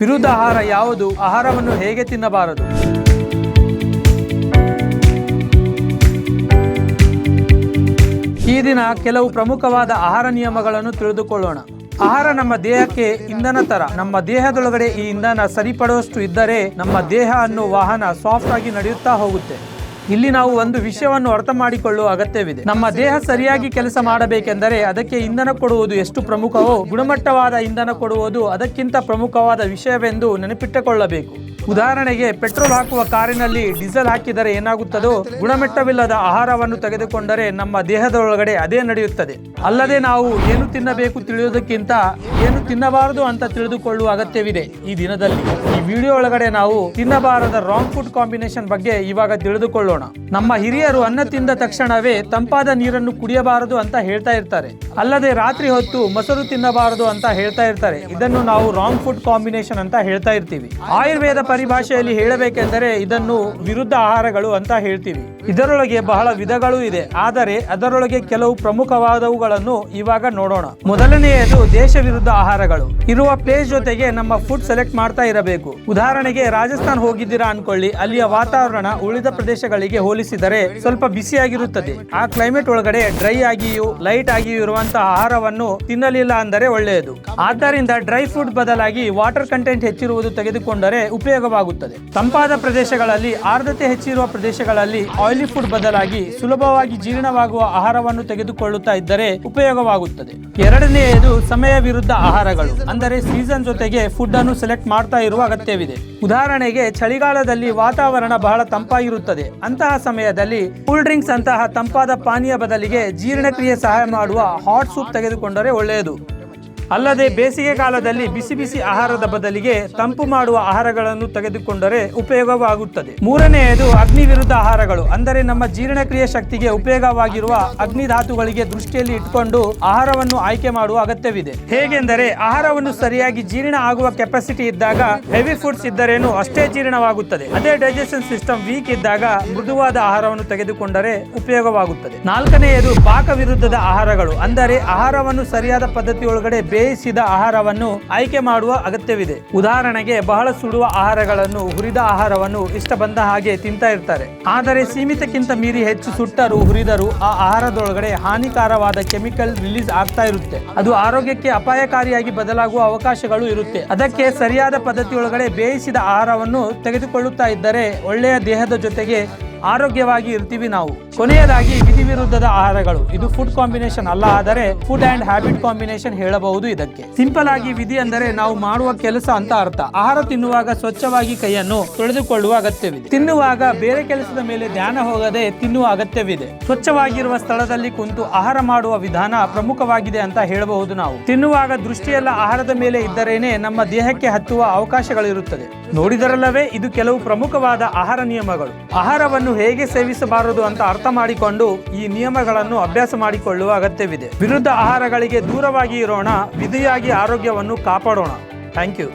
ವಿರುದ್ಧ ಆಹಾರ ಯಾವುದು? ಆಹಾರವನ್ನು ಹೇಗೆ ತಿನ್ನಬಾರದು? ಈ ದಿನ ಕೆಲವು ಪ್ರಮುಖವಾದ ಆಹಾರ ನಿಯಮಗಳನ್ನು ತಿಳಿದುಕೊಳ್ಳೋಣ. ಆಹಾರ ನಮ್ಮ ದೇಹಕ್ಕೆ ಇಂಧನ ತರ. ನಮ್ಮ ದೇಹದೊಳಗಡೆ ಈ ಇಂಧನ ಸರಿಪಡುವಷ್ಟು ಇದ್ದರೆ ನಮ್ಮ ದೇಹ ಅನ್ನೋ ವಾಹನ ಸಾಫ್ಟ್ ಆಗಿ ನಡೆಯುತ್ತಾ ಹೋಗುತ್ತೆ. ಇಲ್ಲಿ ನಾವು ಒಂದು ವಿಷಯವನ್ನು ಅರ್ಥ ಮಾಡಿಕೊಳ್ಳುವ ಅಗತ್ಯವಿದೆ. ನಮ್ಮ ದೇಹ ಸರಿಯಾಗಿ ಕೆಲಸ ಮಾಡಬೇಕೆಂದರೆ ಅದಕ್ಕೆ ಇಂಧನ ಕೊಡುವುದು ಎಷ್ಟು ಪ್ರಮುಖವೋ, ಗುಣಮಟ್ಟವಾದ ಇಂಧನ ಕೊಡುವುದು ಅದಕ್ಕಿಂತ ಪ್ರಮುಖವಾದ ವಿಷಯವೆಂದು ನೆನಪಿಟ್ಟುಕೊಳ್ಳಬೇಕು. ಉದಾಹರಣೆಗೆ, ಪೆಟ್ರೋಲ್ ಹಾಕುವ ಕಾರಿನಲ್ಲಿ ಡೀಸೆಲ್ ಹಾಕಿದರೆ ಏನಾಗುತ್ತದೋ, ಗುಣಮಟ್ಟವಿಲ್ಲದ ಆಹಾರವನ್ನು ತೆಗೆದುಕೊಂಡರೆ ನಮ್ಮ ದೇಹದೊಳಗಡೆ ಅದೇ ನಡೆಯುತ್ತದೆ. ಅಲ್ಲದೆ ನಾವು ಏನು ತಿನ್ನಬೇಕು ತಿಳಿಯುವುದಕ್ಕಿಂತ ಏನು ತಿನ್ನಬಾರದು ಅಂತ ತಿಳಿದುಕೊಳ್ಳುವ ಅಗತ್ಯವಿದೆ. ಈ ದಿನದಲ್ಲಿ ಈ ವಿಡಿಯೋ ಒಳಗಡೆ ನಾವು ತಿನ್ನಬಾರದ ರಾಂಗ್ ಫುಡ್ ಕಾಂಬಿನೇಷನ್ ಬಗ್ಗೆ ಇವಾಗ ತಿಳಿದುಕೊಳ್ಳೋಣ. ನಮ್ಮ ಹಿರಿಯರು ಅನ್ನ ತಿಂದ ತಕ್ಷಣವೇ ತಂಪಾದ ನೀರನ್ನು ಕುಡಿಯಬಾರದು ಅಂತ ಹೇಳ್ತಾ ಇರ್ತಾರೆ. ಅಲ್ಲದೆ ರಾತ್ರಿ ಹೊತ್ತು ಮೊಸರು ತಿನ್ನಬಾರದು ಅಂತ ಹೇಳ್ತಾ ಇರ್ತಾರೆ. ಇದನ್ನು ನಾವು ರಾಂಗ್ ಫುಡ್ ಕಾಂಬಿನೇಷನ್ ಅಂತ ಹೇಳ್ತಾ ಇರ್ತೀವಿ. ಆಯುರ್ವೇದ ಪರಿಭಾಷೆಯಲ್ಲಿ ಹೇಳಬೇಕೆಂದರೆ ಇದನ್ನು ವಿರುದ್ಧ ಆಹಾರಗಳು ಅಂತ ಹೇಳ್ತೀವಿ. ಇದರೊಳಗೆ ಬಹಳ ವಿಧಗಳು ಇದೆ, ಆದರೆ ಅದರೊಳಗೆ ಕೆಲವು ಪ್ರಮುಖವಾದವುಗಳನ್ನು ಇವಾಗ ನೋಡೋಣ. ಮೊದಲನೆಯದು ದೇಶ ವಿರುದ್ಧ ಆಹಾರಗಳು. ಇರುವ ಪ್ಲೇಸ್ ಜೊತೆಗೆ ನಮ್ಮ ಫುಡ್ ಸೆಲೆಕ್ಟ್ ಮಾಡ್ತಾ ಇರಬೇಕು. ಉದಾಹರಣೆಗೆ ರಾಜಸ್ಥಾನ್ ಹೋಗಿದ್ದೀರಾ ಅನ್ಕೊಳ್ಳಿ, ಅಲ್ಲಿಯ ವಾತಾವರಣ ಉಳಿದ ಪ್ರದೇಶಗಳಿಗೆ ಹೋಲಿಸಿದರೆ ಸ್ವಲ್ಪ ಬಿಸಿಯಾಗಿರುತ್ತದೆ. ಆ ಕ್ಲೈಮೇಟ್ ಒಳಗಡೆ ಡ್ರೈ ಆಗಿಯೂ ಲೈಟ್ ಆಗಿಯೂ ಇರುವಂತಹ ಆಹಾರವನ್ನು ತಿನ್ನಲಿಲ್ಲ ಅಂದರೆ ಒಳ್ಳೆಯದು. ಆದ್ದರಿಂದ ಡ್ರೈ ಫುಡ್ ಬದಲಾಗಿ ವಾಟರ್ ಕಂಟೆಂಟ್ ಹೆಚ್ಚಿರುವುದು ತೆಗೆದುಕೊಂಡರೆ ಉಪಯೋಗವಾಗುತ್ತದೆ. ತಂಪಾದ ಪ್ರದೇಶಗಳಲ್ಲಿ, ಆರ್ದ್ರತೆ ಹೆಚ್ಚಿರುವ ಪ್ರದೇಶಗಳಲ್ಲಿ ಆಯಿಲಿ ಫುಡ್ ಬದಲಾಗಿ ಸುಲಭವಾಗಿ ಜೀರ್ಣವಾಗುವ ಆಹಾರವನ್ನು ತೆಗೆದುಕೊಳ್ಳುತ್ತಾ ಇದ್ದರೆ ಉಪಯೋಗವಾಗುತ್ತದೆ. ಎರಡನೆಯದು ಸಮಯ ವಿರುದ್ಧ ಆಹಾರಗಳು, ಅಂದರೆ ಸೀಸನ್ ಜೊತೆಗೆ ಫುಡ್ ಅನ್ನು ಸೆಲೆಕ್ಟ್ ಮಾಡ್ತಾ ಇರುವ ಅಗತ್ಯವಿದೆ. ಉದಾಹರಣೆಗೆ, ಚಳಿಗಾಲದಲ್ಲಿ ವಾತಾವರಣ ಬಹಳ ತಂಪಾಗಿರುತ್ತದೆ. ಅಂತಹ ಸಮಯದಲ್ಲಿ ಕೂಲ್ ಡ್ರಿಂಕ್ಸ್ ಅಂತಹ ತಂಪಾದ ಪಾನೀಯ ಬದಲಿಗೆ ಜೀರ್ಣಕ್ರಿಯೆ ಸಹಾಯ ಮಾಡುವ ಹಾಟ್ ಸೂಪ್ ತೆಗೆದುಕೊಂಡರೆ ಒಳ್ಳೆಯದು. ಅಲ್ಲದೆ ಬೇಸಿಗೆ ಕಾಲದಲ್ಲಿ ಬಿಸಿ ಬಿಸಿ ಆಹಾರದ ಬದಲಿಗೆ ತಂಪು ಮಾಡುವ ಆಹಾರಗಳನ್ನು ತೆಗೆದುಕೊಂಡರೆ ಉಪಯೋಗವಾಗುತ್ತದೆ. ಮೂರನೆಯದು ಅಗ್ನಿ ವಿರುದ್ಧ ಆಹಾರಗಳು, ಅಂದರೆ ನಮ್ಮ ಜೀರ್ಣಕ್ರಿಯೆ ಶಕ್ತಿಗೆ ಉಪಯೋಗವಾಗಿರುವ ಅಗ್ನಿ ಧಾತುಗಳಿಗೆ ದೃಷ್ಟಿಯಲ್ಲಿ ಇಟ್ಟುಕೊಂಡು ಆಹಾರವನ್ನು ಆಯ್ಕೆ ಮಾಡುವ ಅಗತ್ಯವಿದೆ. ಹೇಗೆಂದರೆ, ಆಹಾರವನ್ನು ಸರಿಯಾಗಿ ಜೀರ್ಣ ಆಗುವ ಕೆಪಾಸಿಟಿ ಇದ್ದಾಗ ಹೆವಿ ಫುಡ್ಸ್ ಇದ್ದರೇನು ಅಷ್ಟೇ ಜೀರ್ಣವಾಗುತ್ತದೆ. ಅದೇ ಡೈಜೆಷನ್ ಸಿಸ್ಟಮ್ ವೀಕ್ ಇದ್ದಾಗ ಮೃದುವಾದ ಆಹಾರವನ್ನು ತೆಗೆದುಕೊಂಡರೆ ಉಪಯೋಗವಾಗುತ್ತದೆ. ನಾಲ್ಕನೆಯದು ಪಾಕ ವಿರುದ್ಧದ ಆಹಾರಗಳು, ಅಂದರೆ ಆಹಾರವನ್ನು ಸರಿಯಾದ ಪದ್ಧತಿಯೊಳಗಡೆ ಬೇಯಿಸಿದ ಆಹಾರವನ್ನು ಆಯ್ಕೆ ಮಾಡುವ ಅಗತ್ಯವಿದೆ. ಉದಾಹರಣೆಗೆ, ಬಹಳ ಸುಡುವ ಆಹಾರಗಳನ್ನು, ಹುರಿದ ಆಹಾರವನ್ನು ಇಷ್ಟ ಬಂದ ಹಾಗೆ ತಿಂತಾ ಇರ್ತಾರೆ. ಆದರೆ ಸೀಮಿತಕ್ಕಿಂತ ಮೀರಿ ಹೆಚ್ಚು ಸುಟ್ಟರು ಹುರಿದರೂ ಆ ಆಹಾರದೊಳಗಡೆ ಹಾನಿಕಾರವಾದ ಕೆಮಿಕಲ್ ರಿಲೀಸ್ ಆಗ್ತಾ ಇರುತ್ತೆ. ಅದು ಆರೋಗ್ಯಕ್ಕೆ ಅಪಾಯಕಾರಿಯಾಗಿ ಬದಲಾಗುವ ಅವಕಾಶಗಳು ಇರುತ್ತೆ. ಅದಕ್ಕೆ ಸರಿಯಾದ ಪದ್ಧತಿಯೊಳಗಡೆ ಬೇಯಿಸಿದ ಆಹಾರವನ್ನು ತೆಗೆದುಕೊಳ್ಳುತ್ತಾ ಇದ್ದರೆ ಒಳ್ಳೆಯ ದೇಹದ ಜೊತೆಗೆ ಆರೋಗ್ಯವಾಗಿ ಇರ್ತೀವಿ ನಾವು. ಕೊನೆಯದಾಗಿ ವಿಧಿ ವಿರುದ್ಧದ ಆಹಾರಗಳು. ಇದು ಫುಡ್ ಕಾಂಬಿನೇಷನ್ ಅಲ್ಲ, ಆದರೆ ಫುಡ್ ಅಂಡ್ ಹ್ಯಾಬಿಟ್ ಕಾಂಬಿನೇಷನ್ ಹೇಳಬಹುದು. ಇದಕ್ಕೆ ಸಿಂಪಲ್ ಆಗಿ ವಿಧಿ ಅಂದರೆ ನಾವು ಮಾಡುವ ಕೆಲಸ ಅಂತ ಅರ್ಥ. ಆಹಾರ ತಿನ್ನುವಾಗ ಸ್ವಚ್ಛವಾಗಿ ಕೈಯನ್ನು ತೊಳೆದುಕೊಳ್ಳುವ ಅಗತ್ಯವಿದೆ. ತಿನ್ನುವಾಗ ಬೇರೆ ಕೆಲಸದ ಮೇಲೆ ಧ್ಯಾನ ಹೋಗದೆ ತಿನ್ನುವ ಅಗತ್ಯವಿದೆ. ಸ್ವಚ್ಛವಾಗಿರುವ ಸ್ಥಳದಲ್ಲಿ ಕುಂತು ಆಹಾರ ಮಾಡುವ ವಿಧಾನ ಪ್ರಮುಖವಾಗಿದೆ ಅಂತ ಹೇಳಬಹುದು ನಾವು. ತಿನ್ನುವಾಗ ದೃಷ್ಟಿಯೆಲ್ಲ ಆಹಾರದ ಮೇಲೆ ಇದ್ದರೇನೆ ನಮ್ಮ ದೇಹಕ್ಕೆ ಹತ್ತುವ ಅವಕಾಶಗಳಿರುತ್ತದೆ. ನೋಡಿದರಲ್ಲವೇ, ಇದು ಕೆಲವು ಪ್ರಮುಖವಾದ ಆಹಾರ ನಿಯಮಗಳು. ಆಹಾರವನ್ನು ಹೇಗೆ ಸೇವಿಸಬಾರದು ಅಂತ ಅರ್ಥ ಮಾಡಿಕೊಂಡು ಈ ನಿಯಮಗಳನ್ನು ಅಭ್ಯಾಸ ಮಾಡಿಕೊಳ್ಳುವ ಅಗತ್ಯವಿದೆ. ವಿರುದ್ಧ ಆಹಾರಗಳಿಗೆ ದೂರವಾಗಿ ಇರೋಣ, ವಿಧಿಯಾಗಿ ಆರೋಗ್ಯವನ್ನು ಕಾಪಾಡೋಣ. Thank you.